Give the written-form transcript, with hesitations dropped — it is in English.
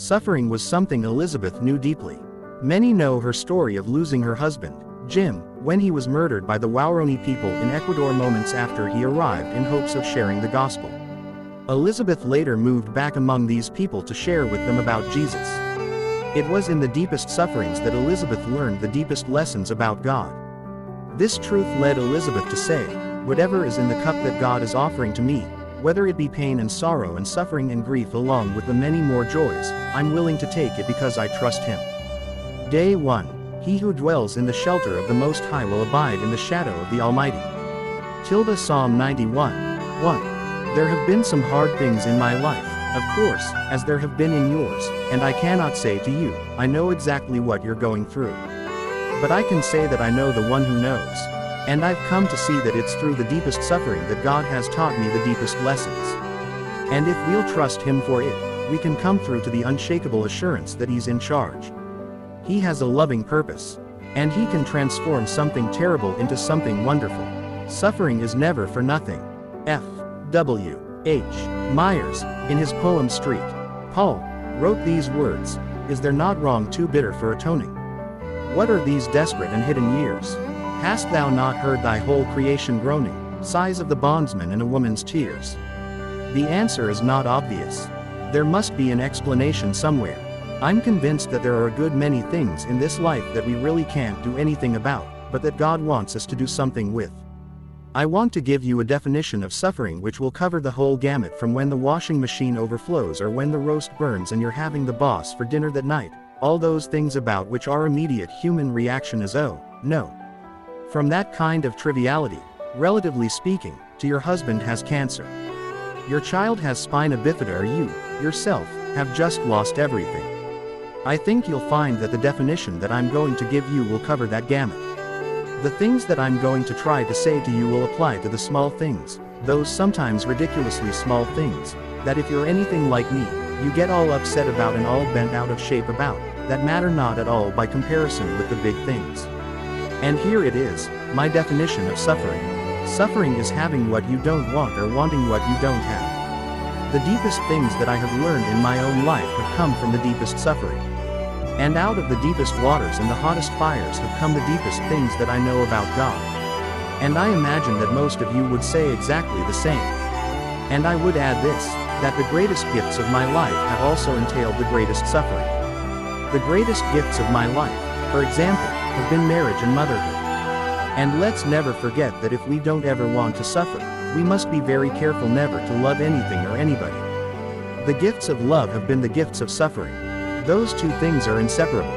Suffering was something Elisabeth knew deeply. Many know her story of losing her husband, Jim, when he was murdered by the Waorani people in Ecuador moments after he arrived in hopes of sharing the gospel. Elisabeth later moved back among these people to share with them about Jesus. It was in the deepest sufferings that Elisabeth learned the deepest lessons about God. This truth led Elisabeth to say, "Whatever is in the cup that God is offering to me, whether it be pain and sorrow and suffering and grief along with the many more joys, I'm willing to take it because I trust Him." Day 1. He who dwells in the shelter of the Most High will abide in the shadow of the Almighty. Psalm 91, 1. There have been some hard things in my life, of course, as there have been in yours, and I cannot say to you, I know exactly what you're going through. But I can say that I know the one who knows. And I've come to see that it's through the deepest suffering that God has taught me the deepest lessons. And if we'll trust Him for it, we can come through to the unshakable assurance that He's in charge. He has a loving purpose. And He can transform something terrible into something wonderful. Suffering is never for nothing. F. W. H. Myers, in his poem Street, Paul, wrote these words, "Is there not wrong too bitter for atoning? What are these desperate and hidden years? Hast thou not heard thy whole creation groaning, sighs of the bondsman and a woman's tears?" The answer is not obvious. There must be an explanation somewhere. I'm convinced that there are a good many things in this life that we really can't do anything about, but that God wants us to do something with. I want to give you a definition of suffering which will cover the whole gamut, from when the washing machine overflows or when the roast burns and you're having the boss for dinner that night, all those things about which our immediate human reaction is oh, no. From that kind of triviality, relatively speaking, to your husband has cancer. Your child has spina bifida, or you, yourself, have just lost everything. I think you'll find that the definition that I'm going to give you will cover that gamut. The things that I'm going to try to say to you will apply to the small things, those sometimes ridiculously small things, that if you're anything like me, you get all upset about and all bent out of shape about, that matter not at all by comparison with the big things. And here it is, my definition of suffering. Suffering is having what you don't want or wanting what you don't have. The deepest things that I have learned in my own life have come from the deepest suffering. And out of the deepest waters and the hottest fires have come the deepest things that I know about God. And I imagine that most of you would say exactly the same. And I would add this, that the greatest gifts of my life have also entailed the greatest suffering. The greatest gifts of my life, for example, have been marriage and motherhood. And let's never forget that if we don't ever want to suffer, we must be very careful never to love anything or anybody. The gifts of love have been the gifts of suffering. Those two things are inseparable.